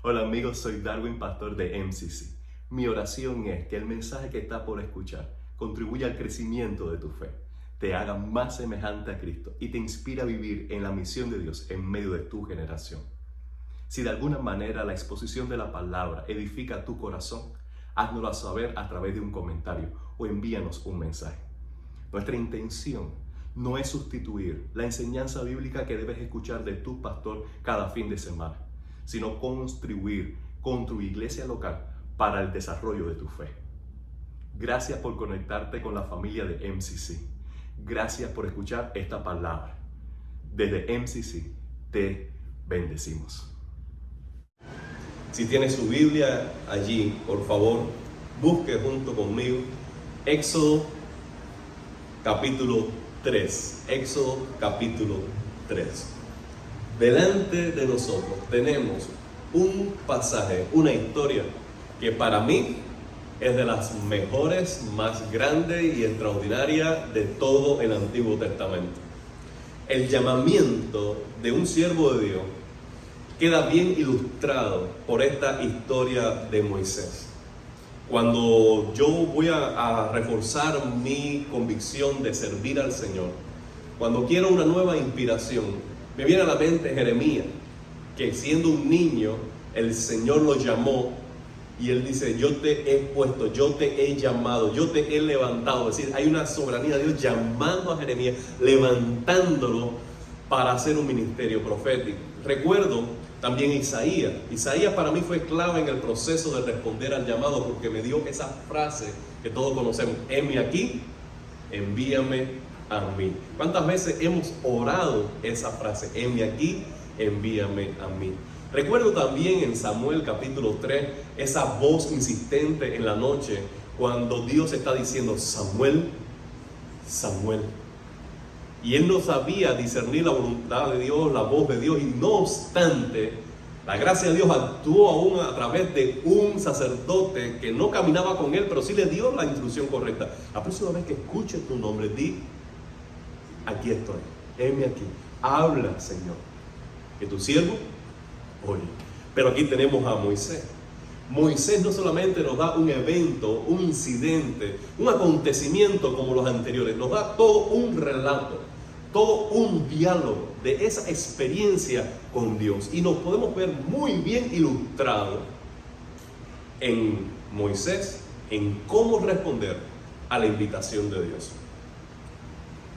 Hola amigos, soy Darwin, pastor de MCC. Mi oración es que el mensaje que está por escuchar contribuya al crecimiento de tu fe, te haga más semejante a Cristo y te inspira a vivir en la misión de Dios en medio de tu generación. Si de alguna manera la exposición de la palabra edifica tu corazón, háznoslo saber a través de un comentario o envíanos un mensaje. Nuestra intención no es sustituir la enseñanza bíblica que debes escuchar de tu pastor cada fin de semana, sino contribuir con tu iglesia local para el desarrollo de tu fe. Gracias por conectarte con la familia de MCC. Gracias por escuchar esta palabra. Desde MCC te bendecimos. Si tienes su Biblia allí, por favor, busque junto conmigo Éxodo capítulo 3. Éxodo capítulo 3. Delante de nosotros tenemos un pasaje, una historia que para mí es de las mejores, más grandes y extraordinarias de todo el Antiguo Testamento. El llamamiento de un siervo de Dios queda bien ilustrado por esta historia de Moisés. Cuando yo voy a reforzar mi convicción de servir al Señor, cuando quiero una nueva inspiración, me viene a la mente Jeremías, que siendo un niño, el Señor lo llamó y Él dice, yo te he puesto, yo te he llamado, yo te he levantado. Es decir, hay una soberanía de Dios llamando a Jeremías, levantándolo para hacer un ministerio profético. Recuerdo también Isaías. Isaías para mí fue clave en el proceso de responder al llamado porque me dio esa frase que todos conocemos, heme aquí, envíame a mí. ¿Cuántas veces hemos orado esa frase? Heme aquí, envíame a mí. Recuerdo también en Samuel capítulo 3, esa voz insistente en la noche, cuando Dios está diciendo, Samuel, Samuel. Y él no sabía discernir la voluntad de Dios, la voz de Dios, y no obstante, la gracia de Dios actuó aún a través de un sacerdote que no caminaba con él, pero sí le dio la instrucción correcta. La próxima vez que escuches tu nombre, di, aquí estoy, heme aquí, habla, Señor, que tu siervo oye. Pero aquí tenemos a Moisés. Moisés no solamente nos da un evento, un incidente, un acontecimiento como los anteriores, nos da todo un relato, todo un diálogo de esa experiencia con Dios. Y nos podemos ver muy bien ilustrado en Moisés, en cómo responder a la invitación de Dios.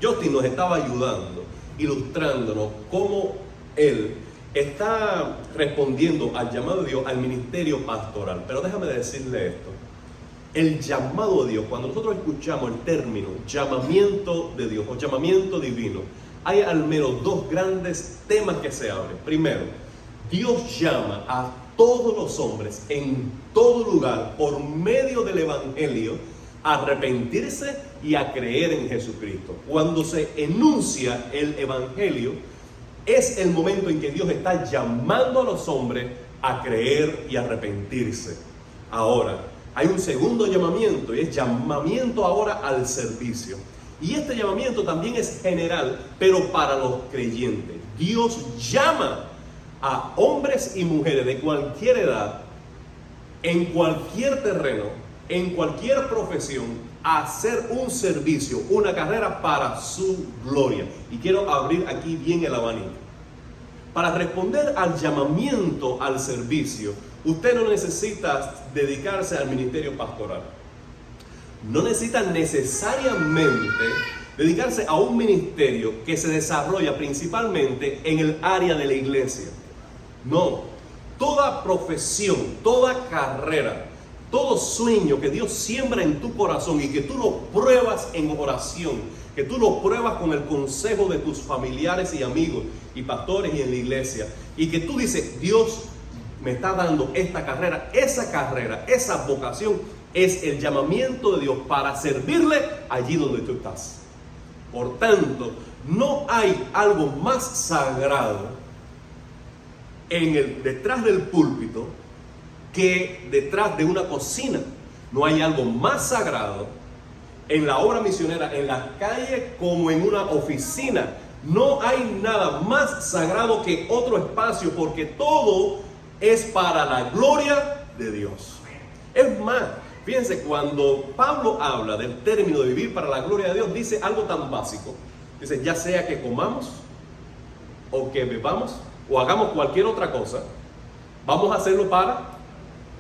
Justin nos estaba ayudando, ilustrándonos cómo él está respondiendo al llamado de Dios, al ministerio pastoral. Pero déjame decirle esto. El llamado de Dios, cuando nosotros escuchamos el término llamamiento de Dios o llamamiento divino, hay al menos dos grandes temas que se abren. Primero, Dios llama a todos los hombres en todo lugar por medio del Evangelio a arrepentirse y a creer en Jesucristo. Cuando se enuncia el Evangelio, es el momento en que Dios está llamando a los hombres a creer y arrepentirse. Ahora, hay un segundo llamamiento y es llamamiento ahora al servicio. Y este llamamiento también es general, pero para los creyentes. Dios llama a hombres y mujeres de cualquier edad, en cualquier terreno, en cualquier profesión, a hacer un servicio, una carrera para su gloria. Y quiero abrir aquí bien el abanico. Para responder al llamamiento al servicio, usted no necesita dedicarse al ministerio pastoral. No necesita necesariamente dedicarse a un ministerio que se desarrolla principalmente en el área de la iglesia. No, toda profesión, toda carrera, todo sueño que Dios siembra en tu corazón y que tú lo pruebas en oración, que tú lo pruebas con el consejo de tus familiares y amigos y pastores y en la iglesia, y que tú dices, Dios me está dando esta carrera, esa vocación es el llamamiento de Dios para servirle allí donde tú estás. Por tanto, no hay algo más sagrado detrás del púlpito que detrás de una cocina. No hay algo más sagrado en la obra misionera, en las calles como en una oficina. No hay nada más sagrado que otro espacio, porque todo es para la gloria de Dios. Es más, fíjense, cuando Pablo habla del término de vivir para la gloria de Dios, dice algo tan básico. Dice, ya sea que comamos, o que bebamos, o hagamos cualquier otra cosa, vamos a hacerlo para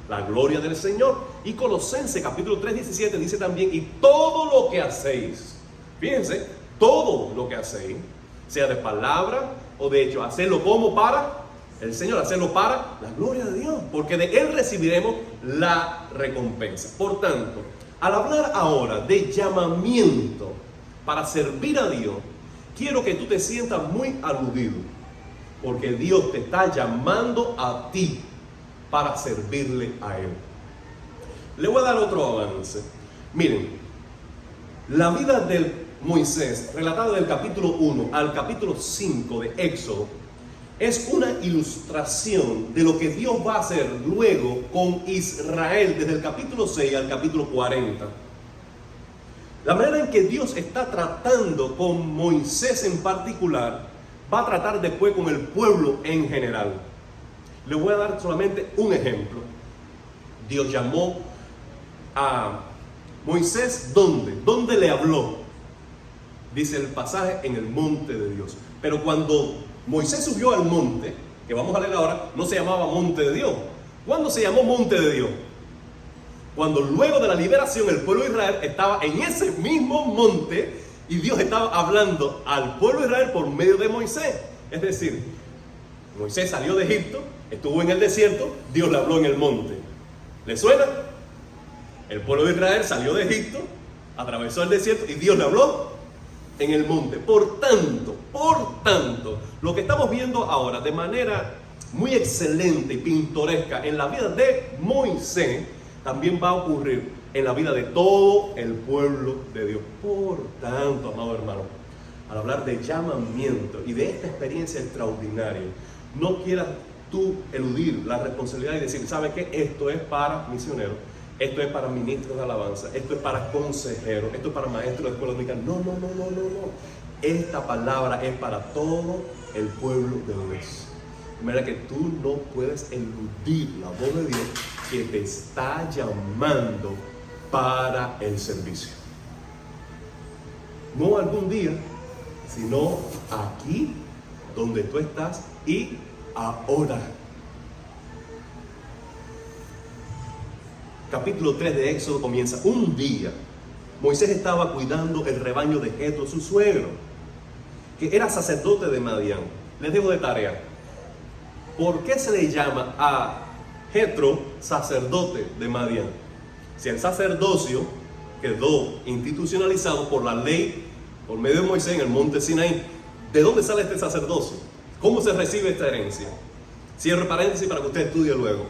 la gloria del Señor. Y Colosenses capítulo 3, 17 dice también, y todo lo que hacéis, fíjense, todo lo que hacéis, sea de palabra o de hecho, hacerlo como para el Señor, hacerlo para la gloria de Dios, porque de Él recibiremos la recompensa. Por tanto, al hablar ahora de llamamiento para servir a Dios, quiero que tú te sientas muy aludido, porque Dios te está llamando a ti para servirle a Él. Le voy a dar otro avance. Miren, la vida de Moisés, relatada del capítulo 1 al capítulo 5 de Éxodo, es una ilustración de lo que Dios va a hacer luego con Israel desde el capítulo 6 al capítulo 40. La manera en que Dios está tratando con Moisés en particular, va a tratar después con el pueblo en general. Le voy a dar solamente un ejemplo. Dios llamó a Moisés, ¿dónde? ¿Dónde le habló? Dice el pasaje, en el monte de Dios. Pero cuando Moisés subió al monte, que vamos a leer ahora, no se llamaba monte de Dios. ¿Cuándo se llamó monte de Dios? Cuando luego de la liberación el pueblo de Israel estaba en ese mismo monte y Dios estaba hablando al pueblo de Israel por medio de Moisés. Es decir, Moisés salió de Egipto, estuvo en el desierto, Dios le habló en el monte. ¿Le suena? El pueblo de Israel salió de Egipto, atravesó el desierto y Dios le habló en el monte. Por tanto, lo que estamos viendo ahora de manera muy excelente y pintoresca en la vida de Moisés, también va a ocurrir en la vida de todo el pueblo de Dios. Por tanto, amado hermano, al hablar de llamamiento y de esta experiencia extraordinaria, no quieras tú eludir la responsabilidad y decir, ¿sabes qué? Esto es para misioneros, esto es para ministros de alabanza, esto es para consejeros, esto es para maestros de escuela dominical. No. Esta palabra es para todo el pueblo de Dios. De manera que tú no puedes eludir la voz de Dios que te está llamando para el servicio. No algún día, sino aquí donde tú estás y ahora. Capítulo 3 de Éxodo comienza. Un día Moisés estaba cuidando el rebaño de Jetro, su suegro, que era sacerdote de Madián. Les dejo de tarea. ¿Por qué se le llama a Jetro sacerdote de Madián? Si el sacerdocio quedó institucionalizado por la ley, por medio de Moisés en el monte Sinaí, ¿de dónde sale este sacerdocio? ¿Cómo se recibe esta herencia? Cierro paréntesis para que usted estudie luego.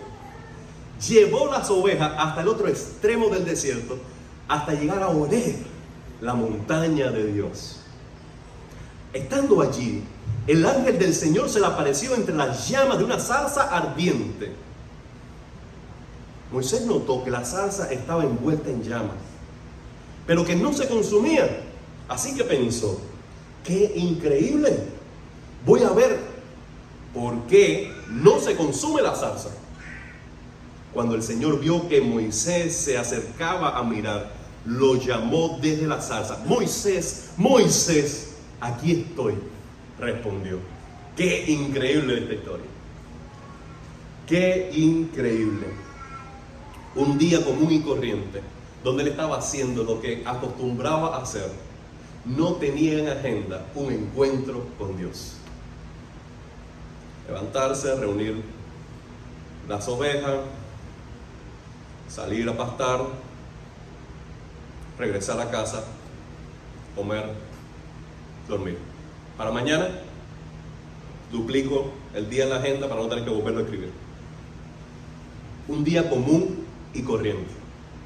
Llevó las ovejas hasta el otro extremo del desierto, hasta llegar a Horeb, la montaña de Dios. Estando allí, el ángel del Señor se le apareció entre las llamas de una zarza ardiente. Moisés notó que la zarza estaba envuelta en llamas, pero que no se consumía. Así que pensó, ¡qué increíble! Voy a ver por qué no se consume la zarza. Cuando el Señor vio que Moisés se acercaba a mirar, lo llamó desde la zarza. Moisés, Moisés, aquí estoy, respondió. Qué increíble esta historia. Qué increíble. Un día común y corriente, donde él estaba haciendo lo que acostumbraba a hacer, no tenía en agenda un encuentro con Dios. Levantarse, reunir las ovejas, salir a pastar, regresar a casa, comer, dormir. Para mañana, duplico el día en la agenda para no tener que volverlo a escribir. Un día común y corriente.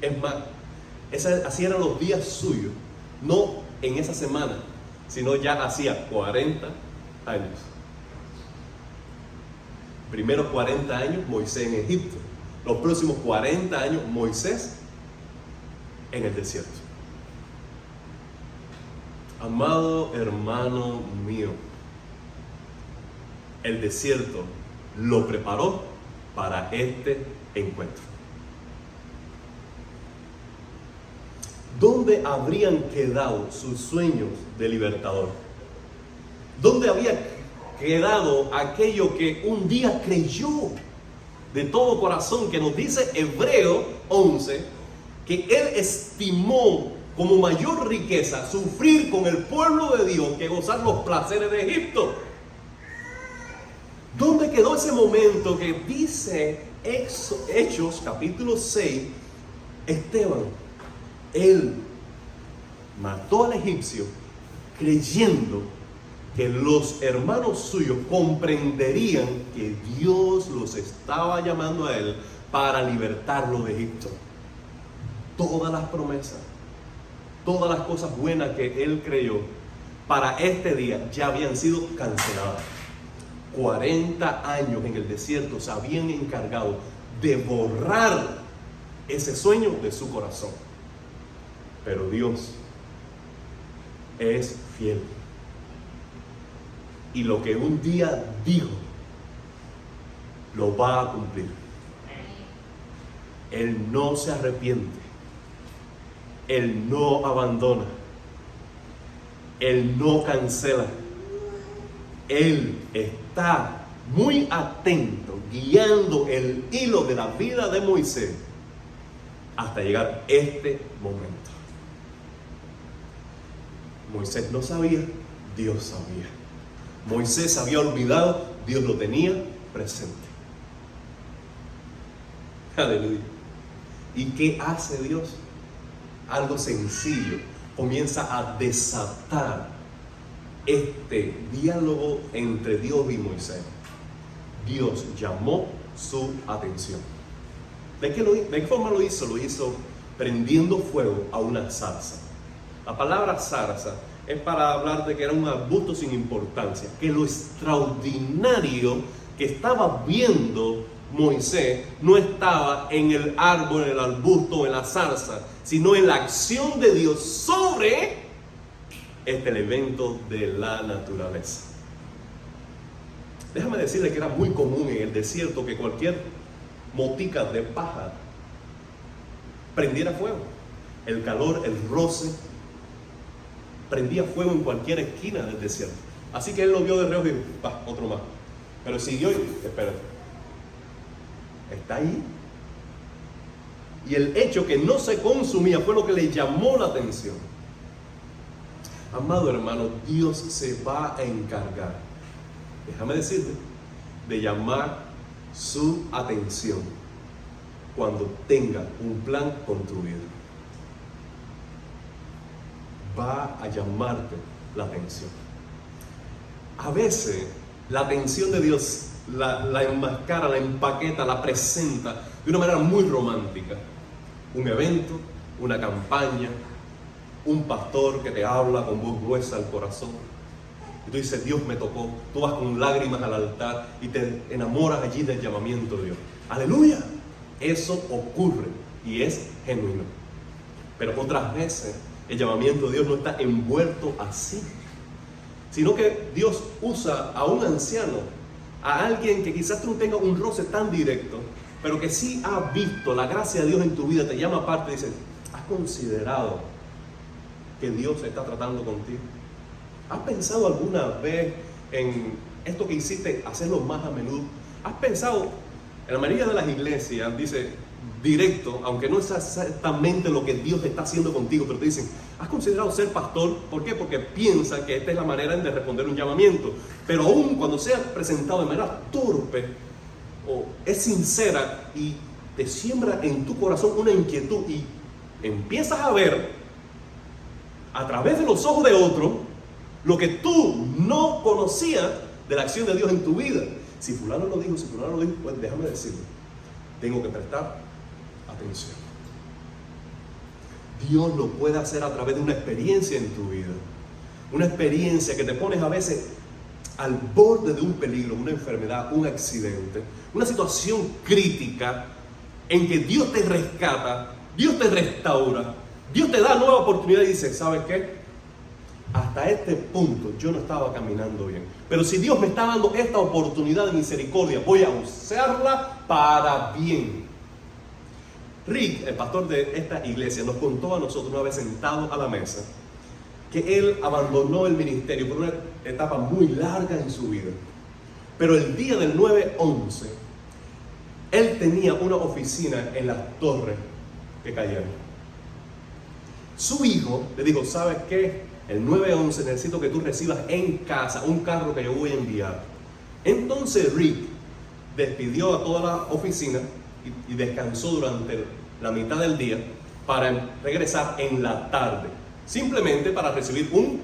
Es más, así eran los días suyos, no en esa semana, sino ya hacía 40 años. Primeros 40 años Moisés en Egipto, los próximos 40 años Moisés en el desierto. Amado hermano mío, el desierto lo preparó para este encuentro. ¿Dónde habrían quedado sus sueños de libertador? ¿Dónde había quedado aquello que un día creyó de todo corazón, que nos dice Hebreo 11, que él estimó como mayor riqueza sufrir con el pueblo de Dios que gozar los placeres de Egipto? ¿Dónde quedó ese momento que dice Hechos capítulo 6? Esteban, él mató al egipcio creyendo que los hermanos suyos comprenderían que Dios los estaba llamando a él para libertarlo de Egipto. Todas las promesas, todas las cosas buenas que él creyó para este día ya habían sido canceladas. 40 años en el desierto se habían encargado de borrar ese sueño de su corazón. Pero Dios es fiel. Y lo que un día dijo, lo va a cumplir. Él no se arrepiente. Él no abandona. Él no cancela. Él está muy atento, guiando el hilo de la vida de Moisés hasta llegar a este momento. Moisés no sabía, Dios sabía. Moisés se había olvidado, Dios lo tenía presente. Aleluya. ¿Y qué hace Dios? Algo sencillo. Comienza a desatar este diálogo entre Dios y Moisés. Dios llamó su atención. ¿De qué forma lo hizo? Lo hizo prendiendo fuego a una zarza. La palabra zarza es para hablar de que era un arbusto sin importancia, que lo extraordinario que estaba viendo Moisés no estaba en el árbol, en el arbusto, en la zarza, sino en la acción de Dios sobre este elemento de la naturaleza. Déjame decirle que era muy común en el desierto que cualquier motica de paja prendiera fuego. El calor, el roce, prendía fuego en cualquier esquina del desierto. Así que él lo vio de reojo y dijo, otro más. Pero siguió y, espérate, está ahí. Y el hecho que no se consumía fue lo que le llamó la atención. Amado hermano, Dios se va a encargar, déjame decirte, de llamar su atención cuando tenga un plan construido. Va a llamarte la atención. A veces la atención de Dios la enmascara, la empaqueta, la presenta de una manera muy romántica. Un evento, una campaña, un pastor que te habla con voz gruesa al corazón. Y tú dices, Dios me tocó. Tú vas con lágrimas al altar y te enamoras allí del llamamiento de Dios. ¡Aleluya! Eso ocurre y es genuino. Pero otras veces el llamamiento de Dios no está envuelto así, sino que Dios usa a un anciano, a alguien que quizás tú no tengas un roce tan directo, pero que sí ha visto la gracia de Dios en tu vida, te llama aparte y dice, ¿has considerado que Dios está tratando contigo? ¿Has pensado alguna vez en esto que hiciste, hacerlo más a menudo? ¿Has pensado, en la mayoría de las iglesias, dice directo, aunque no es exactamente lo que Dios está haciendo contigo, pero te dicen, ¿has considerado ser pastor? ¿Por qué? Porque piensan que esta es la manera de responder un llamamiento. Pero aún cuando sea presentado de manera torpe, o es sincera y te siembra en tu corazón una inquietud y empiezas a ver a través de los ojos de otro lo que tú no conocías de la acción de Dios en tu vida. Si fulano lo dijo, pues déjame decirlo, tengo que prestar atención. Dios lo puede hacer a través de una experiencia en tu vida, una experiencia que te pones a veces al borde de un peligro, una enfermedad, un accidente, una situación crítica en que Dios te rescata, Dios te restaura, Dios te da nueva oportunidad y dice, ¿sabes qué? Hasta este punto yo no estaba caminando bien, pero si Dios me está dando esta oportunidad de misericordia, voy a usarla para bien. Rick, el pastor de esta iglesia, nos contó a nosotros una vez sentados a la mesa que él abandonó el ministerio por una etapa muy larga en su vida. Pero el día del 9/11, él tenía una oficina en las torres que cayeron. Su hijo le dijo, ¿sabes qué? El 9/11 necesito que tú recibas en casa un carro que yo voy a enviar. Entonces Rick despidió a toda la oficina y descansó durante la mitad del día para regresar en la tarde, simplemente para recibir un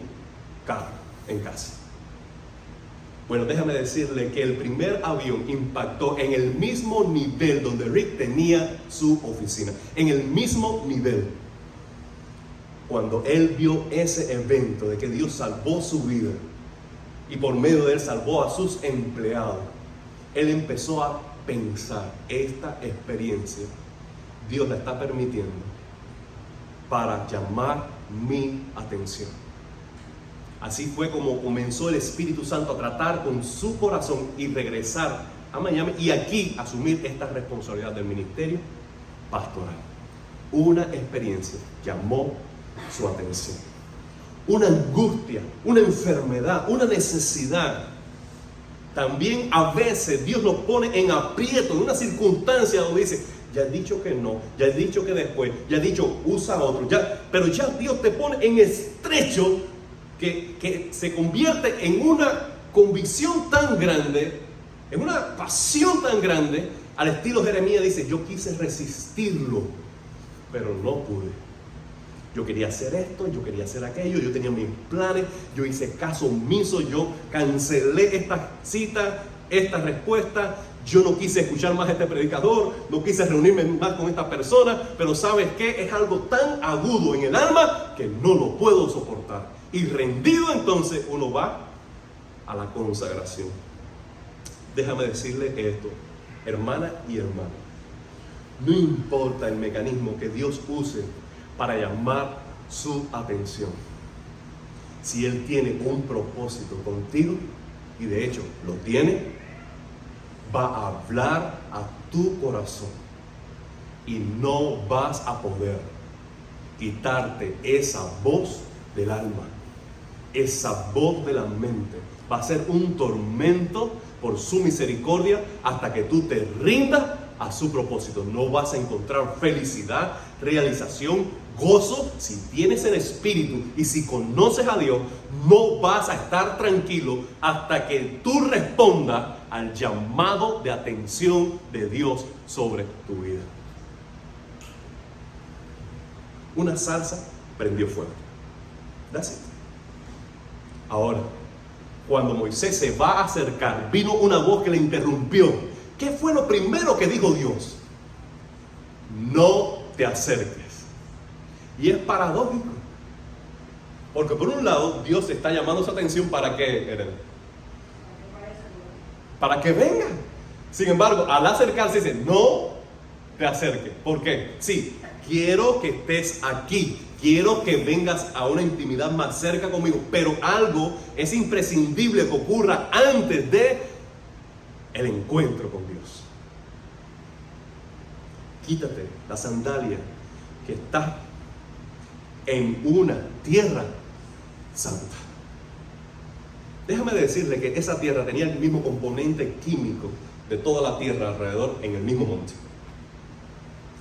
carro en casa. Bueno, déjame decirle que el primer avión impactó en el mismo nivel donde Rick tenía su oficina, en el mismo nivel. Cuando él vio ese evento de que Dios salvó su vida y por medio de él salvó a sus empleados, él empezó a pensar, esta experiencia Dios la está permitiendo para llamar mi atención. Así fue como comenzó el Espíritu Santo a tratar con su corazón y regresar a Miami y aquí asumir esta responsabilidad del ministerio pastoral. Una experiencia llamó su atención. Una angustia, una enfermedad, una necesidad. También a veces Dios nos pone en aprieto, en una circunstancia donde dice, ya he dicho que no, ya he dicho que después, ya he dicho usa otro, pero ya Dios te pone en estrecho que se convierte en una convicción tan grande, en una pasión tan grande, al estilo Jeremías dice, yo quise resistirlo, pero no pude. Yo quería hacer esto, yo quería hacer aquello, yo tenía mis planes, yo hice caso omiso, yo cancelé esta cita, esta respuesta, yo no quise escuchar más a este predicador, no quise reunirme más con esta persona, pero ¿sabes qué? Es algo tan agudo en el alma que no lo puedo soportar. Y rendido entonces uno va a la consagración. Déjame decirle esto, hermana y hermano, no importa el mecanismo que Dios use para llamar su atención. Si Él tiene un propósito contigo, y de hecho lo tiene, va a hablar a tu corazón y no vas a poder quitarte esa voz del alma, esa voz de la mente. Va a ser un tormento por su misericordia hasta que tú te rindas a su propósito. No vas a encontrar felicidad, realización, gozo. Si tienes el Espíritu y si conoces a Dios, no vas a estar tranquilo hasta que tú respondas al llamado de atención de Dios sobre tu vida. Una zarza prendió fuego. That's it. Ahora, cuando Moisés se va a acercar, vino una voz que le interrumpió. ¿Qué fue lo primero que dijo Dios? No te acerques. Y es paradójico. Porque por un lado, Dios está llamando su atención para que, para que vengan. Sin embargo, al acercarse dice, no te acerques. ¿Por qué? Sí, quiero que estés aquí. Quiero que vengas a una intimidad más cerca conmigo. Pero algo es imprescindible que ocurra antes de el encuentro con Dios. Quítate la sandalia que está en una tierra santa. Déjame decirle que esa tierra tenía el mismo componente químico de toda la tierra alrededor en el mismo monte.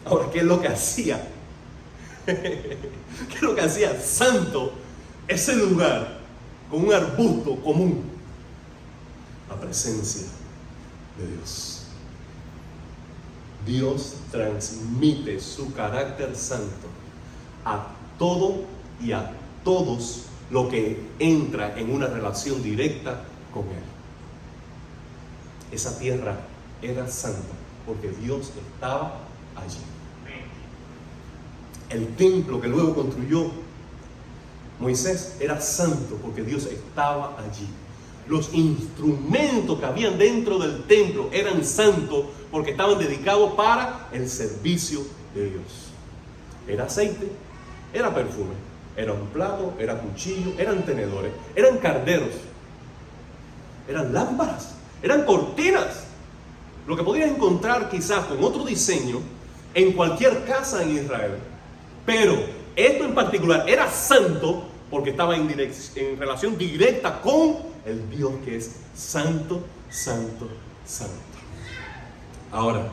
Ahora, ¿qué es lo que hacía? ¿Qué es lo que hacía santo ese lugar con un arbusto común? La presencia de Dios. Dios transmite su carácter santo a todo y a todos lo que entra en una relación directa con Él. Esa tierra era santa porque Dios estaba allí. El templo que luego construyó Moisés era santo porque Dios estaba allí. Los instrumentos que habían dentro del templo eran santos porque estaban dedicados para el servicio de Dios. Era aceite, era perfume, era un plato, era cuchillo, eran tenedores, eran carderos, eran lámparas, eran cortinas. lo que podrías encontrar quizás con otro diseño en cualquier casa en Israel. Pero esto en particular era santo porque estaba en relación directa con el Dios que es santo, santo, santo. Ahora,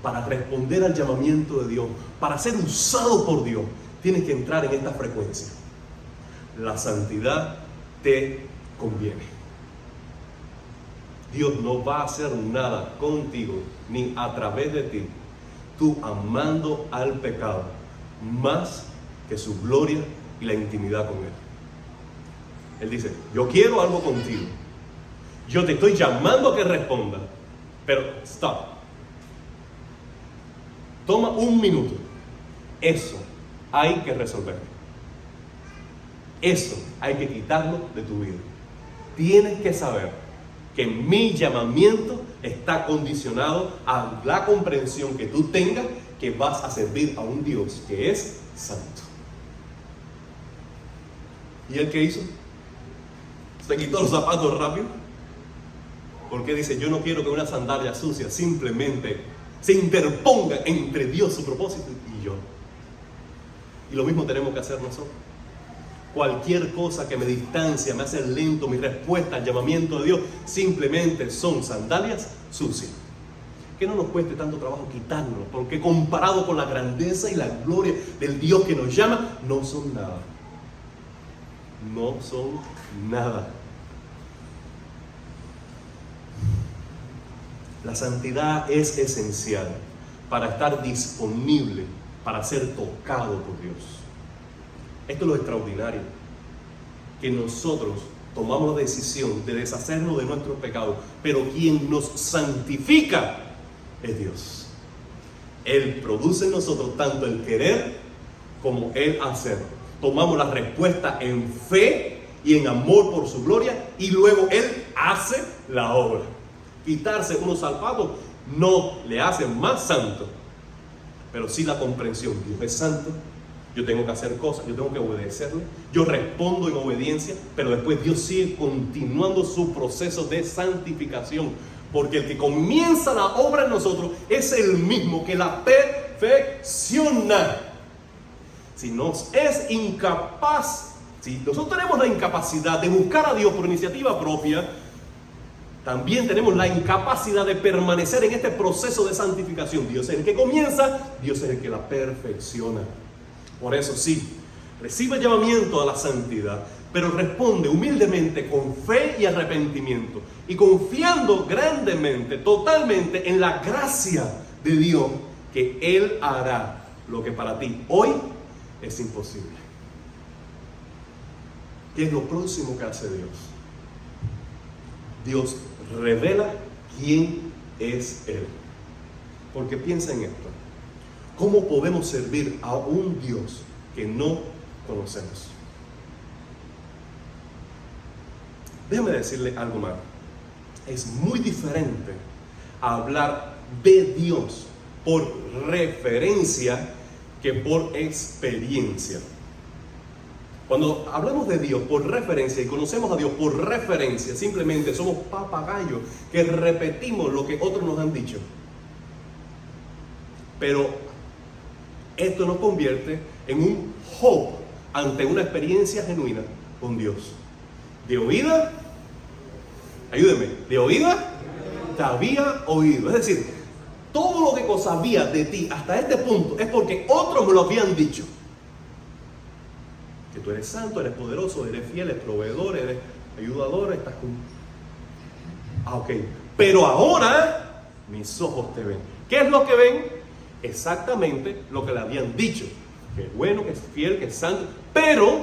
para responder al llamamiento de Dios, para ser usado por Dios, tienes que entrar en esta frecuencia. La santidad te conviene. Dios no va a hacer nada contigo ni a través de ti, tú amando al pecado más que su gloria y la intimidad con Él. Él dice, yo quiero algo contigo, yo te estoy llamando a que responda, pero stop, toma un minuto, eso hay que resolver, eso hay que quitarlo de tu vida. Tienes que saber que mi llamamiento está condicionado a la comprensión que tú tengas que vas a servir a un Dios que es santo. ¿Y él qué hizo? Se quitó los zapatos rápido, porque dice, yo no quiero que una sandalia sucia simplemente se interponga entre Dios, su propósito, y yo. Y lo mismo tenemos que hacer nosotros. Cualquier cosa que me distancia, me hace lento, mi respuesta al llamamiento de Dios, simplemente son sandalias sucias. Que no nos cueste tanto trabajo quitarnos, porque comparado con la grandeza y la gloria del Dios que nos llama, no son nada. No son nada. La santidad es esencial para estar disponible, para ser tocado por Dios. Esto es lo extraordinario, que nosotros tomamos la decisión de deshacernos de nuestros pecados, pero quien nos santifica es Dios. Él produce en nosotros tanto el querer como el hacer. Tomamos la respuesta en fe y en amor por su gloria, y luego Él hace la obra. Quitarse unos zapatos no le hace más santo, pero sí la comprensión. Dios es santo, yo tengo que hacer cosas, yo tengo que obedecerle, yo respondo en obediencia, pero después Dios sigue continuando su proceso de santificación, porque el que comienza la obra en nosotros es el mismo que la perfecciona. Si nos es incapaz, si nosotros tenemos la incapacidad de buscar a Dios por iniciativa propia, también tenemos la incapacidad de permanecer en este proceso de santificación. Dios es el que comienza, Dios es el que la perfecciona. Por eso sí, recibe el llamamiento a la santidad, pero responde humildemente con fe y arrepentimiento, y confiando grandemente, totalmente en la gracia de Dios, que Él hará lo que para ti hoy es imposible. ¿Qué es lo próximo que hace Dios? Dios revela quién es Él. Porque piensa en esto. ¿Cómo podemos servir a un Dios que no conocemos? Déjame decirle algo más. Es muy diferente hablar de Dios por referencia que por experiencia. Cuando hablamos de Dios por referencia y conocemos a Dios por referencia, simplemente somos papagayos que repetimos lo que otros nos han dicho. Pero esto nos convierte en un hope ante una experiencia genuina con Dios. De oída, ayúdeme, de oída te había oído. Es decir, todo lo que sabía de ti hasta este punto es porque otros me lo habían dicho. Que tú eres santo, eres poderoso, eres fiel, eres proveedor, eres ayudador, estás con... ok. Pero ahora mis ojos te ven. ¿Qué es lo que ven? Exactamente lo que le habían dicho. Que es bueno, que es fiel, que es santo. Pero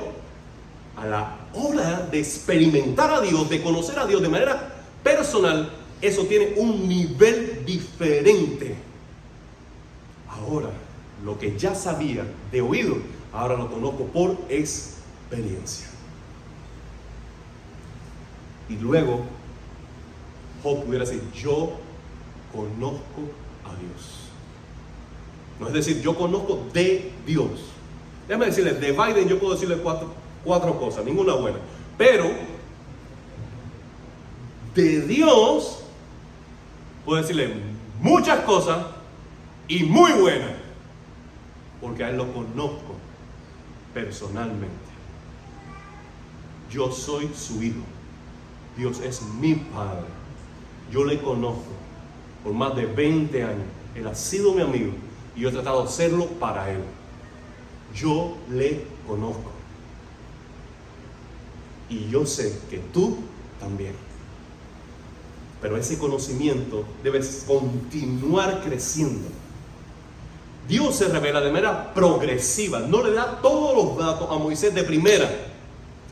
a la hora de experimentar a Dios, de conocer a Dios de manera personal, eso tiene un nivel diferente. Ahora, lo que ya sabía de oído, ahora lo conozco por experiencia. Y luego, Job pudiera decir, yo conozco a Dios. No es decir, yo conozco de Dios. Déjame decirle, de Biden yo puedo decirle cuatro cosas, ninguna buena. Pero, de Dios, puedo decirle muchas cosas y muy buenas, porque a Él lo conozco personalmente. Yo soy su hijo. Dios es mi Padre. Yo le conozco por más de 20 años. Él ha sido mi amigo y yo he tratado de serlo para Él. Yo le conozco. Y yo sé que tú también. Pero ese conocimiento debe continuar creciendo. Dios se revela de manera progresiva. No le da todos los datos a Moisés de primera.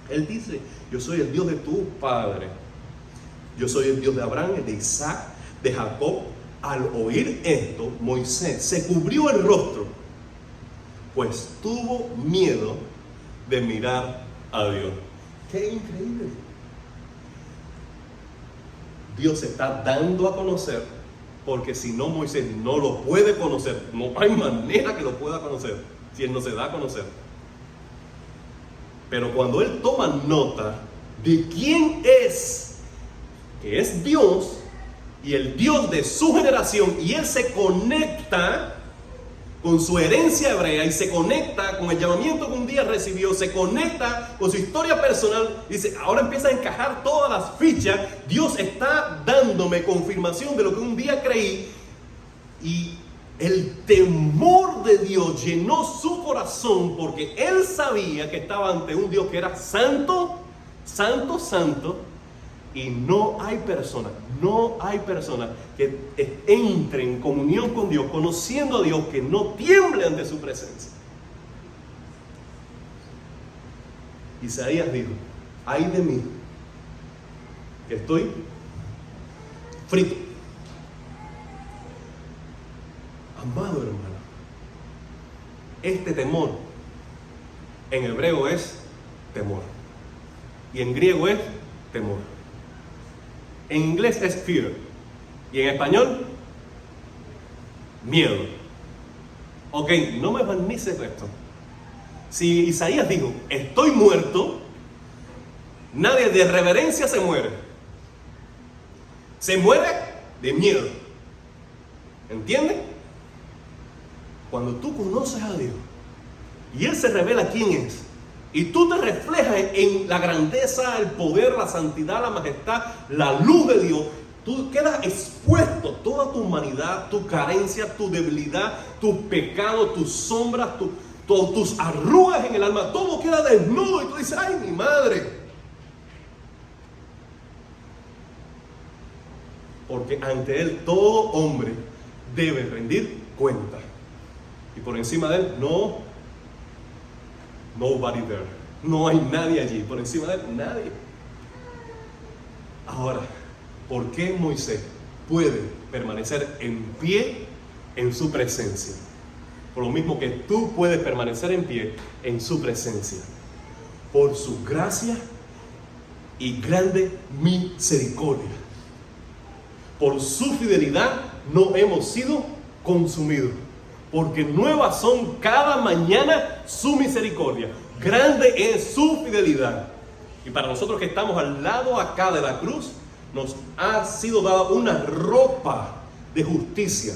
Él dice: yo soy el Dios de tu padre. Yo soy el Dios de Abraham, de Isaac, de Jacob. Al oír esto, Moisés se cubrió el rostro, pues tuvo miedo de mirar a Dios. ¡Qué increíble! Dios se está dando a conocer, porque si no, Moisés no lo puede conocer. No hay manera que lo pueda conocer si Él no se da a conocer. Pero cuando Él toma nota de quién es, que es Dios, y el Dios de su generación, y Él se conecta con su herencia hebrea, y se conecta con el llamamiento que un día recibió, se conecta con su historia personal, y dice: ahora empieza a encajar todas las fichas. Dios está dándome confirmación de lo que un día creí, y el temor de Dios llenó su corazón, porque Él sabía que estaba ante un Dios que era santo, santo, santo. Y no hay persona que entre en comunión con Dios, conociendo a Dios, que no tiemble ante su presencia. Isaías dijo: ay de mí, que estoy frito. Amado hermano, este temor en hebreo es temor, y en griego es temor. En inglés es fear, y en español, miedo. Ok, no me barnices esto. Si Isaías dijo: estoy muerto, nadie de reverencia se muere. Se muere de miedo. ¿Entiendes? Cuando tú conoces a Dios y Él se revela quién es, y tú te reflejas en la grandeza, el poder, la santidad, la majestad, la luz de Dios, tú quedas expuesto, toda tu humanidad, tu carencia, tu debilidad, tus pecados, tus sombras, tus arrugas en el alma, todo queda desnudo, y tú dices: ay, mi madre. Porque ante Él todo hombre debe rendir cuenta, y por encima de Él nobody there. No hay nadie allí. Por encima de Él, nadie. Ahora, ¿por qué Moisés puede permanecer en pie en su presencia? Por lo mismo que tú puedes permanecer en pie en su presencia. Por su gracia y grande misericordia. Por su fidelidad no hemos sido consumidos, porque nuevas son cada mañana su misericordia. Grande es su fidelidad. Y para nosotros que estamos al lado acá de la cruz, nos ha sido dada una ropa de justicia.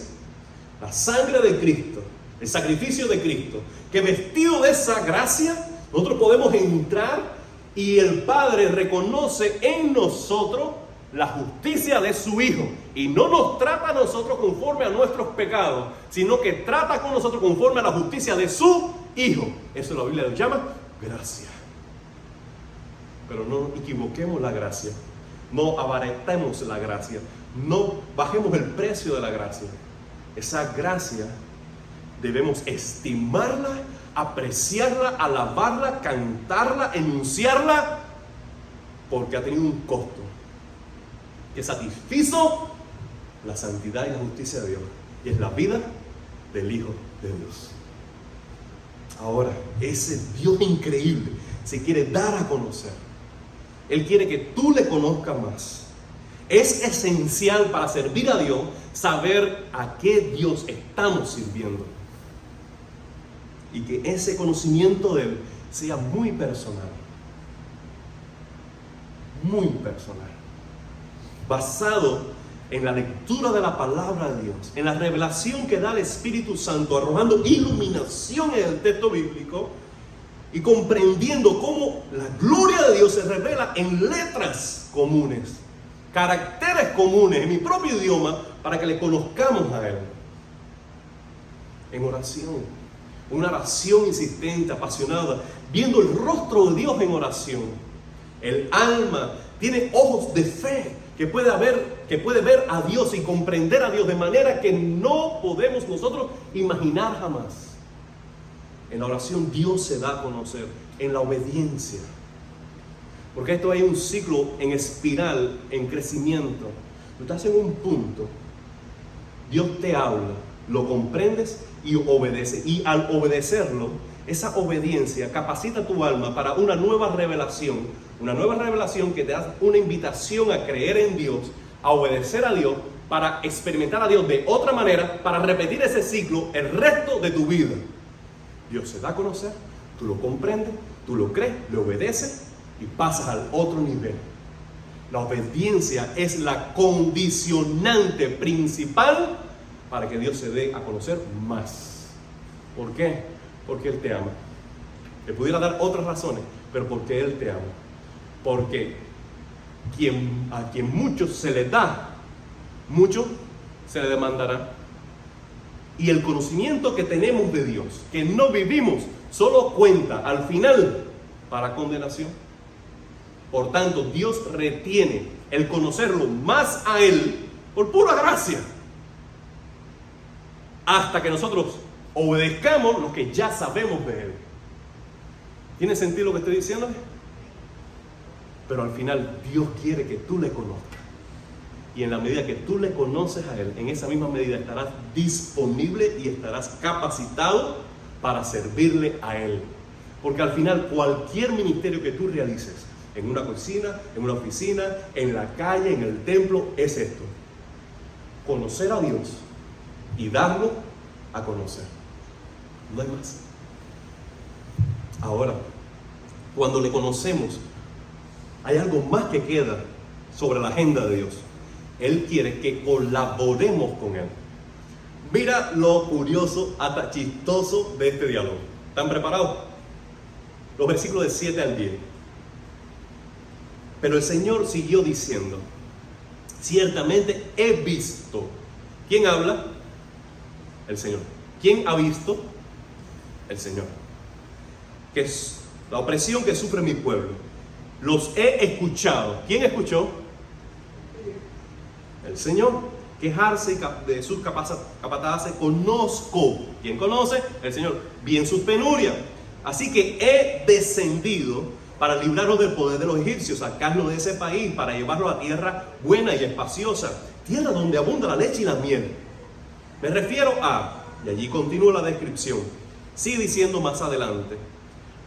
La sangre de Cristo, el sacrificio de Cristo, que vestido de esa gracia, nosotros podemos entrar, y el Padre reconoce en nosotros la justicia de su Hijo, y no nos trata a nosotros conforme a nuestros pecados, sino que trata con nosotros conforme a la justicia de su Hijo. Eso la Biblia lo llama gracia. Pero no equivoquemos la gracia, no abaratemos la gracia, no bajemos el precio de la gracia. Esa gracia debemos estimarla, apreciarla, alabarla, cantarla, enunciarla, porque ha tenido un costo que satisfizo la santidad y la justicia de Dios, y es la vida del Hijo de Dios. Ahora, ese Dios increíble se quiere dar a conocer. Él quiere que tú le conozcas más. Es esencial para servir a Dios saber a qué Dios estamos sirviendo, y que ese conocimiento de Él sea muy personal, basado en la lectura de la palabra de Dios, en la revelación que da el Espíritu Santo, arrojando iluminación en el texto bíblico y comprendiendo cómo la gloria de Dios se revela en letras comunes, caracteres comunes en mi propio idioma, para que le conozcamos a Él. En oración, una oración insistente, apasionada, viendo el rostro de Dios en oración. El alma tiene ojos de fe que puede ver a Dios y comprender a Dios de manera que no podemos nosotros imaginar jamás. En la oración Dios se da a conocer, en la obediencia. Porque esto hay un ciclo en espiral, en crecimiento. Tú estás en un punto, Dios te habla, lo comprendes y obedeces. Y al obedecerlo, esa obediencia capacita tu alma para una nueva revelación que te da una invitación a creer en Dios, a obedecer a Dios, para experimentar a Dios de otra manera, para repetir ese ciclo el resto de tu vida. Dios se da a conocer, tú lo comprendes, tú lo crees, le obedeces y pasas al otro nivel. La obediencia es la condicionante principal para que Dios se dé a conocer más. ¿Por qué? Porque Él te ama. Te pudiera dar otras razones, pero porque Él te ama. Porque a quien mucho se le da, mucho se le demandará. Y el conocimiento que tenemos de Dios, que no vivimos, solo cuenta al final para condenación. Por tanto, Dios retiene el conocerlo más a Él por pura gracia, hasta que nosotros obedezcamos lo que ya sabemos de Él. ¿Tiene sentido lo que estoy diciendo? Pero al final Dios quiere que tú le conozcas. Y en la medida que tú le conoces a Él, en esa misma medida estarás disponible y estarás capacitado para servirle a Él. Porque al final cualquier ministerio que tú realices, en una cocina, en una oficina, en la calle, en el templo, es esto: conocer a Dios y darlo a conocer. No hay más. Ahora, cuando le conocemos, hay algo más que queda sobre la agenda de Dios. Él quiere que colaboremos con Él. Mira lo curioso, hasta chistoso de este diálogo. ¿Están preparados? Los versículos de 7 al 10. Pero el Señor siguió diciendo: ciertamente he visto. ¿Quién habla? El Señor. ¿Quién ha visto? El Señor. Que es la opresión que sufre mi pueblo. Los he escuchado. ¿Quién escuchó? El Señor. Quejarse de sus capataces. Conozco. ¿Quién conoce? El Señor. Bien sus penurias. Así que he descendido para librarlos del poder de los egipcios, sacarlos de ese país, para llevarlos a tierra buena y espaciosa, tierra donde abunda la leche y la miel. Me refiero a, y allí continúa la descripción, sigue diciendo más adelante: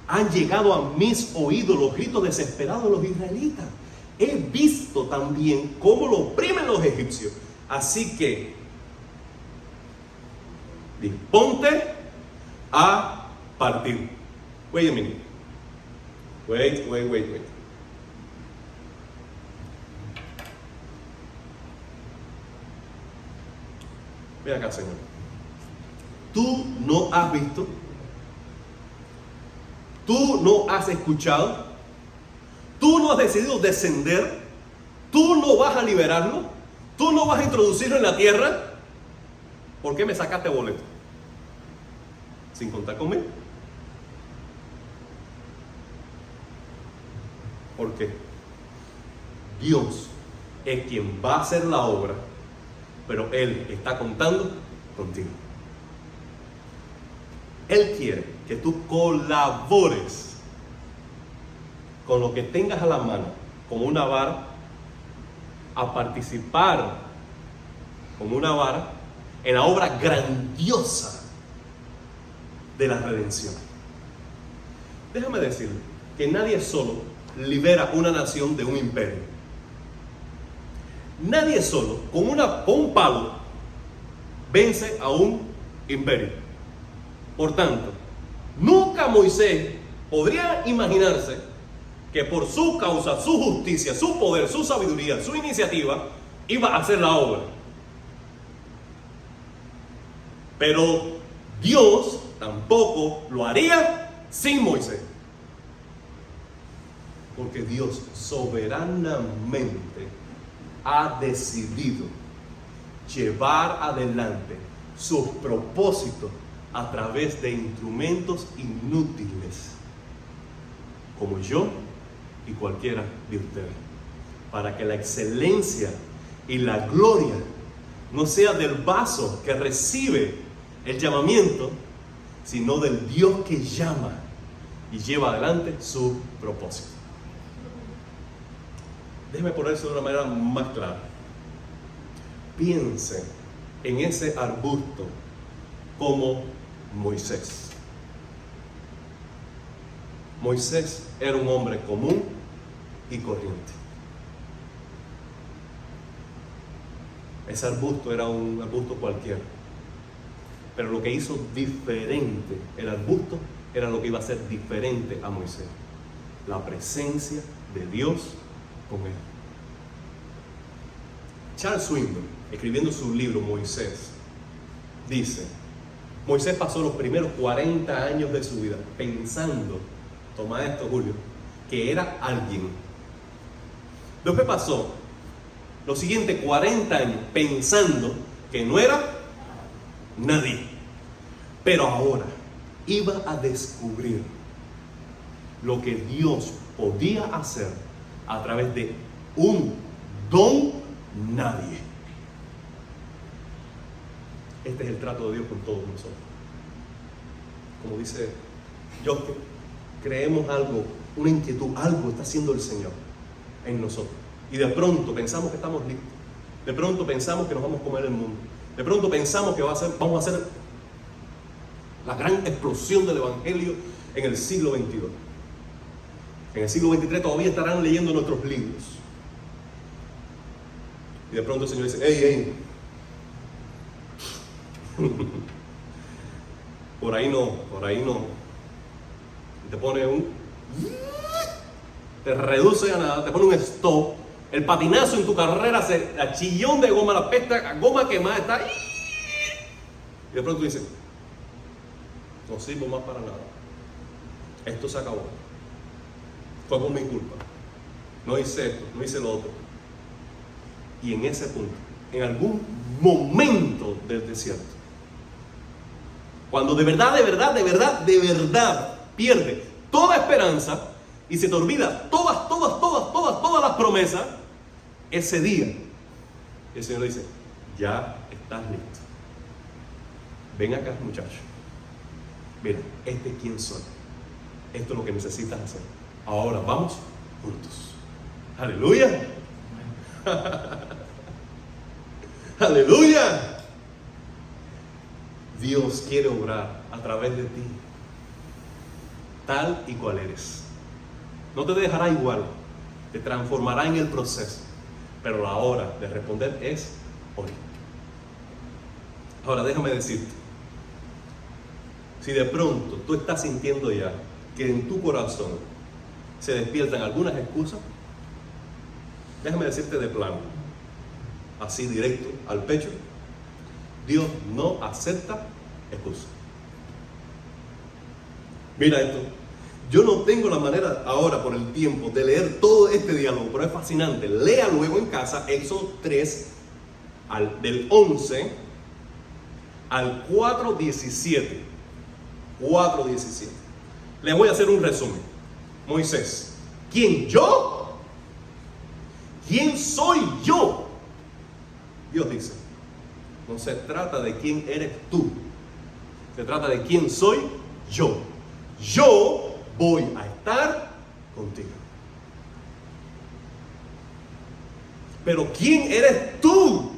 han llegado a mis oídos los gritos desesperados de los israelitas. He visto también cómo lo oprimen los egipcios. Así que disponte a partir. Wait a minute. Wait. Ven acá, Señor. Tú no has visto, tú no has escuchado, tú no has decidido descender, tú no vas a liberarlo, tú no vas a introducirlo en la tierra. ¿Por qué me sacaste boleto? ¿Sin contar conmigo? Porque Dios es quien va a hacer la obra, pero Él está contando contigo. Él quiere que tú colabores con lo que tengas a la mano, como una vara, a participar como una vara en la obra grandiosa de la redención. Déjame decirle que nadie solo libera una nación de un imperio. Nadie solo, con un palo, vence a un imperio. Por tanto, nunca Moisés podría imaginarse que por su causa, su justicia, su poder, su sabiduría, su iniciativa, iba a hacer la obra. Pero Dios tampoco lo haría sin Moisés. Porque Dios soberanamente ha decidido llevar adelante sus propósitos a través de instrumentos inútiles, como yo y cualquiera de ustedes, para que la excelencia y la gloria no sea del vaso que recibe el llamamiento, sino del Dios que llama y lleva adelante su propósito. Déjeme poner eso de una manera más clara. Piense en ese arbusto como Moisés. Moisés era un hombre común y corriente. Ese arbusto era un arbusto cualquiera. Pero lo que hizo diferente el arbusto era lo que iba a hacer diferente a Moisés: la presencia de Dios con él. Charles Swindoll, escribiendo su libro Moisés, dice: Moisés pasó los primeros 40 años de su vida pensando, toma esto, Julio, que era alguien. Después pasó los siguientes 40 años pensando que no era nadie. Pero ahora iba a descubrir lo que Dios podía hacer a través de un don nadie. Este es el trato de Dios con todos nosotros. Como dice José, creemos algo, una inquietud, algo está haciendo el Señor en nosotros. Y de pronto pensamos que estamos listos. De pronto pensamos que nos vamos a comer el mundo. De pronto pensamos que vamos a hacer la gran explosión del Evangelio en el siglo XXII. En el siglo XXIII todavía estarán leyendo nuestros libros. Y de pronto el Señor dice: ¡Ey! Por ahí no. Te pone te reduce a nada, te pone un stop. El patinazo en tu carrera, el chillón de goma, la pesta, la goma quemada está ahí. Y de pronto tú dices: no sirvo más para nada. Esto se acabó. Fue por mi culpa. No hice esto, no hice lo otro. Y en ese punto, en algún momento del desierto, cuando de verdad pierde toda esperanza y se te olvida todas las promesas, ese día el Señor le dice: ya estás listo. Ven acá, muchacho. Mira, este es quien soy. Esto es lo que necesitas hacer. Ahora vamos juntos. Aleluya. Aleluya. Dios quiere obrar a través de ti, tal y cual eres. No te dejará igual, te transformará en el proceso, pero la hora de responder es hoy. Ahora déjame decirte, si de pronto tú estás sintiendo ya que en tu corazón se despiertan algunas excusas, déjame decirte de plano, así directo al pecho: Dios no acepta excusas. Mira esto. Yo no tengo la manera ahora por el tiempo de leer todo este diálogo, pero es fascinante. Lea luego en casa Éxodo 3, del 11 al 4:17. 4:17. Les voy a hacer un resumen. Moisés: ¿quién yo? ¿Quién soy yo? Dios dice: no se trata de quién eres tú, se trata de quién soy yo. Yo voy a estar contigo. Pero ¿quién eres tú?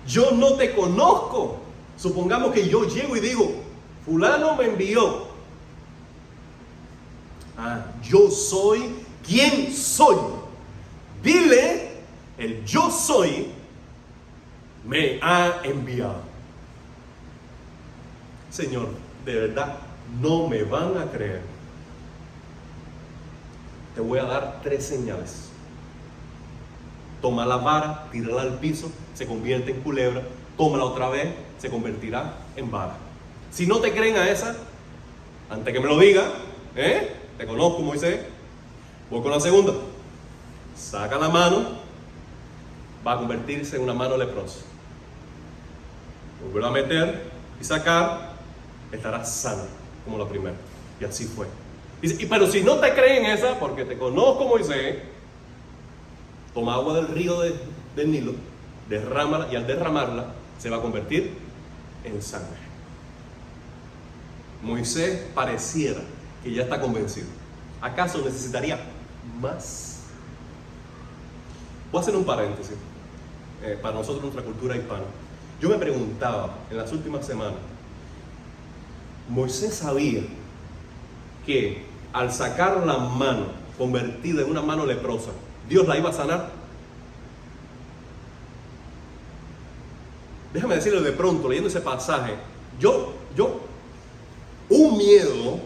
Yo no te conozco. Supongamos que yo llego y digo: fulano me envió. Yo soy quien soy. Dile: el yo soy me ha enviado. Señor, de verdad no me van a creer. Te voy a dar 3 señales Toma la vara, tírala al piso, se convierte en culebra. Tómala otra vez, se convertirá en vara. Si no te creen a esa, antes que me lo diga, te conozco, Moisés. Voy con la segunda. Saca la mano, va a convertirse en una mano leprosa. Vuelve a meter y sacar, estará sana como la primera. Y así fue. Pero si no te creen esa, porque te conozco, Moisés, toma agua del río del Nilo, derrámala, y al derramarla se va a convertir en sangre. Moisés pareciera que ya está convencido. ¿Acaso necesitaría más? Voy a hacer un paréntesis para nosotros, nuestra cultura hispana. Yo me preguntaba en las últimas semanas, Moisés sabía que al sacar la mano convertida en una mano leprosa, Dios la iba a sanar. Déjame decirlo de pronto, leyendo ese pasaje, un miedo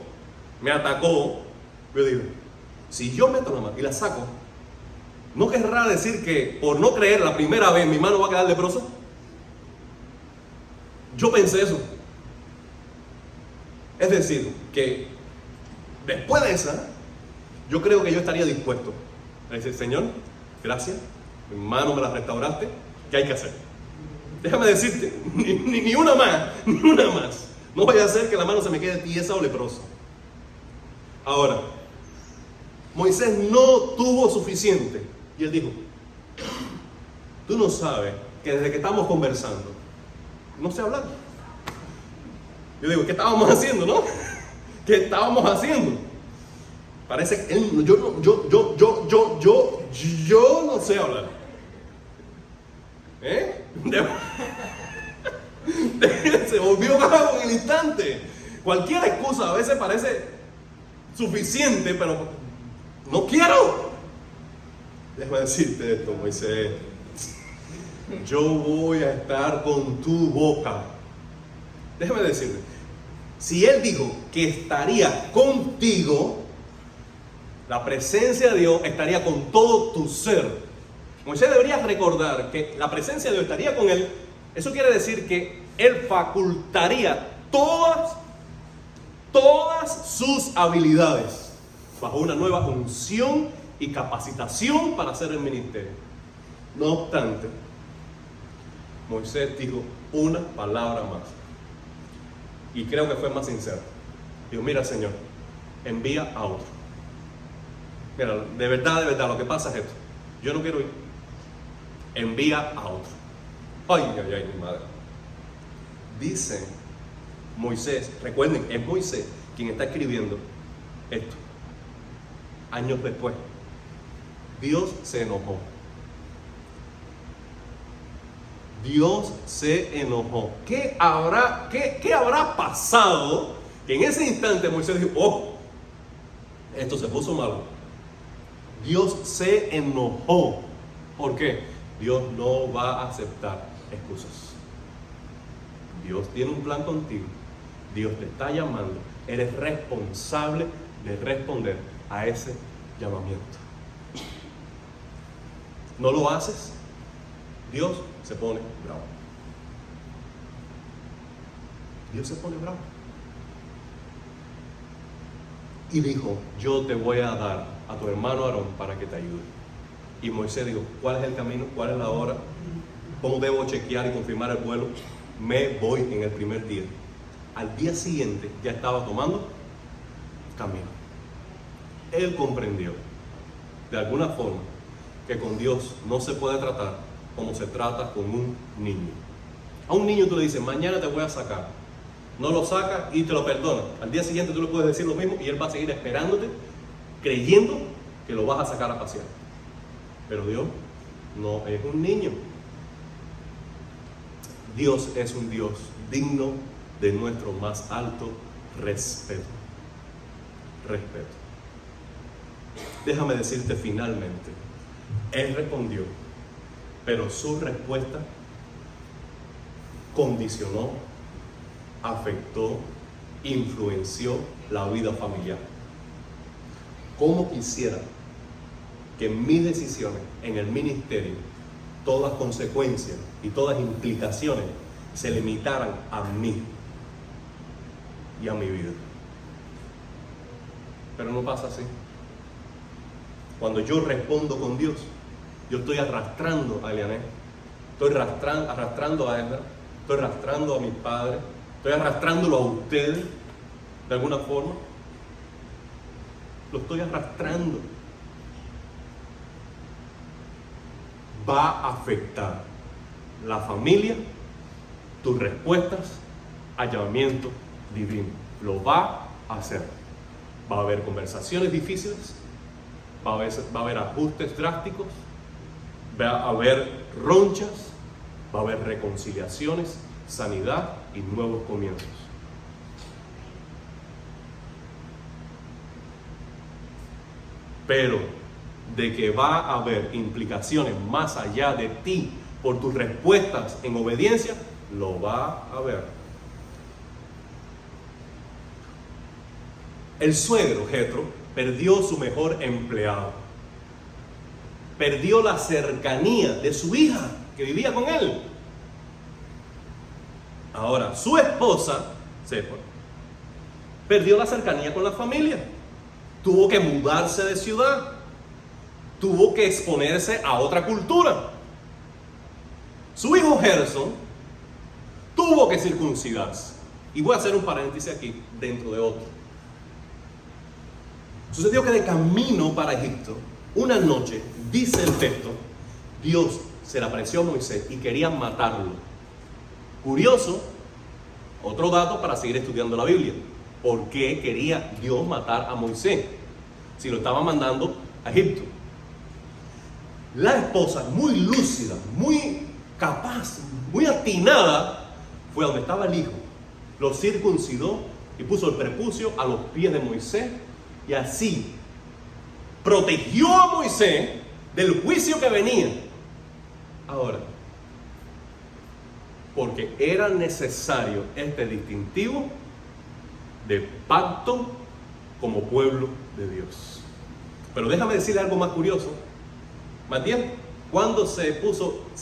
me atacó. Yo digo, si yo meto la mano y la saco, ¿no querrá decir que por no creer la primera vez mi mano va a quedar leprosa? Yo pensé eso. Es decir, que después de esa, yo creo que yo estaría dispuesto a decir, Señor, gracias, mi mano me la restauraste, ¿qué hay que hacer? Déjame decirte, ni una más, ni una más. No vaya a ser que la mano se me quede tiesa o leprosa. Ahora, Moisés no tuvo suficiente. Y él dijo, tú no sabes que desde que estamos conversando, no sé hablar. Yo digo, ¿qué estábamos haciendo, no? ¿Qué estábamos haciendo? Parece que él, yo no sé hablar. Se volvió bravo en el instante. Cualquier excusa a veces parece suficiente, pero no quiero. Déjame decirte esto, Moisés. Yo voy a estar con tu boca. Déjame decirte, si él dijo que estaría contigo, la presencia de Dios estaría con todo tu ser. Moisés debería recordar que la presencia de Dios estaría con él. Eso quiere decir que él facultaría todas sus habilidades bajo una nueva unción y capacitación para hacer el ministerio. No obstante, Moisés dijo una palabra más. Y creo que fue más sincero. Dijo, mira, Señor, envía a otro. Mira, de verdad, lo que pasa es esto. Yo no quiero ir. Envía a otro. Ay, mi madre. Dice Moisés, recuerden, es Moisés quien está escribiendo esto. Años después, Dios se enojó. Dios se enojó. ¿Qué habrá pasado? Que en ese instante Moisés dijo, oh, esto se puso malo. Dios se enojó. ¿Por qué? Dios no va a aceptar excusas. Dios tiene un plan contigo. Dios te está llamando. Eres responsable de responder a ese llamamiento. ¿No lo haces? Dios se pone bravo. Dios se pone bravo. Y dijo, yo te voy a dar a tu hermano Aarón para que te ayude. Y Moisés dijo, ¿cuál es el camino? ¿Cuál es la hora? ¿Cómo debo chequear y confirmar el vuelo? Me voy en el primer día. Al día siguiente ya estaba tomando camino. Él comprendió de alguna forma que con Dios no se puede tratar como se trata con un niño. A un niño tú le dices, mañana te voy a sacar. No lo sacas y te lo perdonas. Al día siguiente tú le puedes decir lo mismo y él va a seguir esperándote, creyendo que lo vas a sacar a pasear. Pero Dios no es un niño. Dios es un Dios digno de nuestro más alto respeto. Respeto. Déjame decirte finalmente, Él respondió, pero su respuesta condicionó, afectó, influenció la vida familiar. ¿Cómo quisiera que mis decisiones en el ministerio, todas consecuencias y todas implicaciones se limitaran a mí y a mi vida. Pero no pasa así. Cuando yo respondo con Dios, yo estoy arrastrando a Eliané, estoy arrastrando a Edna, estoy arrastrando a mis padres, estoy arrastrándolo a ustedes de alguna forma. Lo estoy arrastrando. Va a afectar la familia, tus respuestas al llamamiento divino. Lo va a hacer. Va a haber conversaciones difíciles, va a haber ajustes drásticos, va a haber ronchas, va a haber reconciliaciones, sanidad y nuevos comienzos. Pero de que va a haber implicaciones más allá de ti por tus respuestas en obediencia, lo va a haber. El suegro Jetro perdió su mejor empleado, perdió la cercanía de su hija que vivía con él. Ahora su esposa se fue, perdió la cercanía con la familia, tuvo que mudarse de ciudad, tuvo que exponerse a otra cultura. Su hijo Gerson tuvo que circuncidarse. Y voy a hacer un paréntesis aquí dentro de otro. Sucedió que de camino para Egipto, una noche, dice el texto, Dios se le apareció a Moisés y quería matarlo. Curioso, otro dato para seguir estudiando la Biblia. ¿Por qué quería Dios matar a Moisés si lo estaba mandando a Egipto? La esposa, muy lúcida, muy capaz, muy atinada, fue a donde estaba el hijo, lo circuncidó y puso el prepucio a los pies de Moisés, y así protegió a Moisés del juicio que venía. Ahora, porque era necesario este distintivo de pacto como pueblo de Dios. Pero déjame decirle algo más curioso. Matías, ¿cuándo se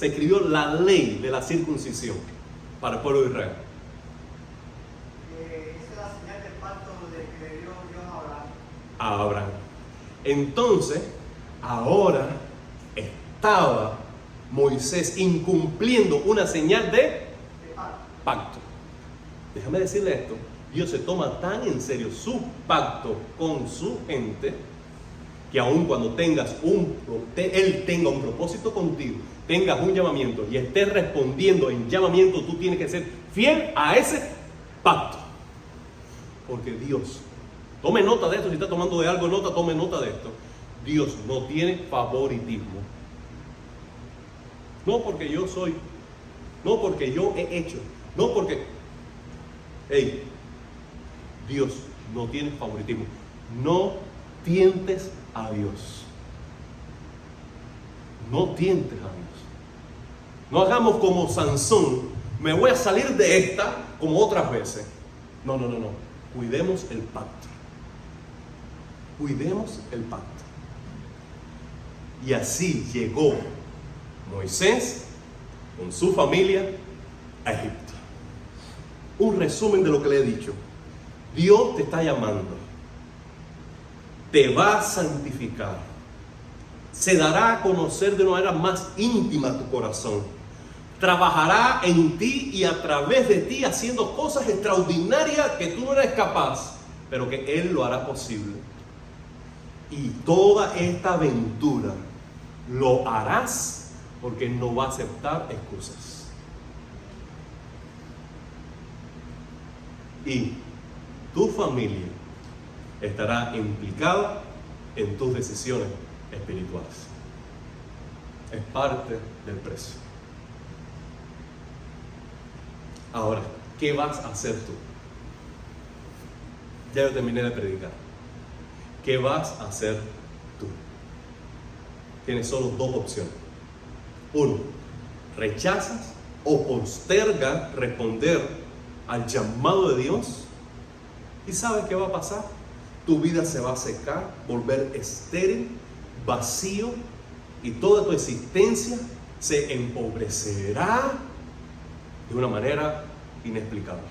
escribió la ley de la circuncisión para el pueblo de Israel? Esa es la señal del pacto que le dio Dios a Abraham. A Abraham. Entonces, ahora estaba Moisés incumpliendo una señal de pacto. Déjame decirle esto. Dios se toma tan en serio su pacto con su gente, que aun cuando Él tenga un propósito contigo, tengas un llamamiento y estés respondiendo en llamamiento, tú tienes que ser fiel a ese pacto. Porque Dios, tome nota de esto, si está tomando de algo nota, tome nota de esto. Dios no tiene favoritismo. No porque yo soy, no porque yo he hecho, no porque... Dios no tiene favoritismo. No tientes a Dios. No tientes a Dios. No hagamos como Sansón, me voy a salir de esta como otras veces. No. Cuidemos el pacto. Cuidemos el pacto. Y así llegó Moisés con su familia a Egipto. Un resumen de lo que le he dicho. Dios te está llamando. Te va a santificar. Se dará a conocer de una manera más íntima tu corazón. Trabajará en ti y a través de ti haciendo cosas extraordinarias que tú no eres capaz, pero que Él lo hará posible. Y toda esta aventura lo harás porque no va a aceptar excusas. Y tu familia estará implicada en tus decisiones espirituales. Es parte del precio. Ahora, ¿qué vas a hacer tú? Ya yo terminé de predicar. ¿Qué vas a hacer tú? Tienes solo dos opciones. Uno, rechazas o postergas responder al llamado de Dios. ¿Y sabes qué va a pasar? Tu vida se va a secar, volver estéril, vacío y toda tu existencia se empobrecerá de una manera inexplicable.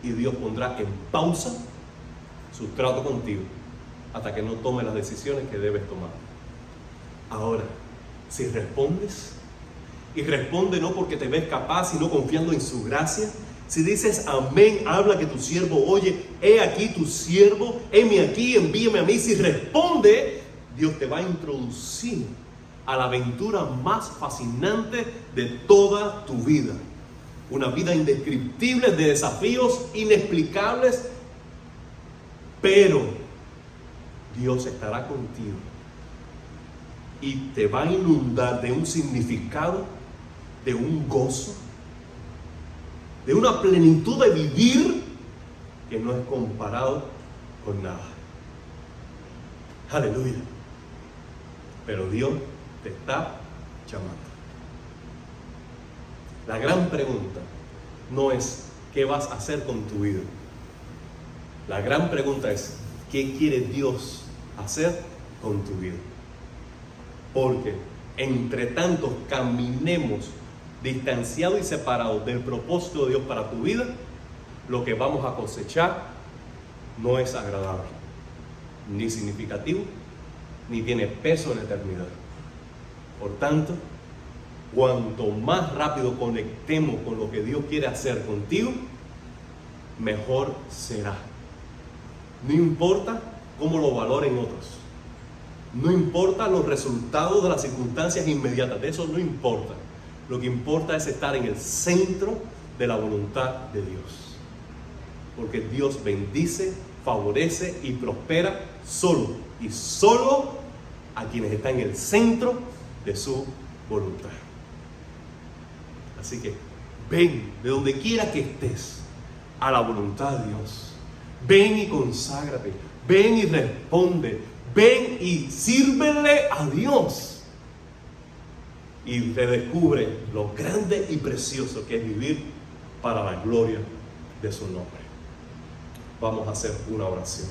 Y Dios pondrá en pausa su trato contigo hasta que no tomes las decisiones que debes tomar. Ahora, si respondes, y responde no porque te ves capaz, sino confiando en su gracia, si dices amén, habla que tu siervo oye, he aquí tu siervo, heme aquí, envíame a mí. Si responde, Dios te va a introducir a la aventura más fascinante de toda tu vida. Una vida indescriptible de desafíos inexplicables, pero Dios estará contigo y te va a inundar de un significado, de un gozo, de una plenitud de vivir que no es comparado con nada. Aleluya. Pero Dios te está llamando. La gran pregunta no es ¿qué vas a hacer con tu vida? La gran pregunta es ¿qué quiere Dios hacer con tu vida? Porque entre tantos caminemos distanciados y separados del propósito de Dios para tu vida, lo que vamos a cosechar no es agradable, ni significativo, ni tiene peso en la eternidad. Por tanto, cuanto más rápido conectemos con lo que Dios quiere hacer contigo, mejor será. No importa cómo lo valoren otros. No importa los resultados de las circunstancias inmediatas. De eso no importa. Lo que importa es estar en el centro de la voluntad de Dios. Porque Dios bendice, favorece y prospera solo y solo a quienes están en el centro de su voluntad. Así que ven de donde quiera que estés a la voluntad de Dios. Ven y conságrate. Ven y responde. Ven y sírvele a Dios. Y redescubre lo grande y precioso que es vivir para la gloria de su nombre. Vamos a hacer una oración.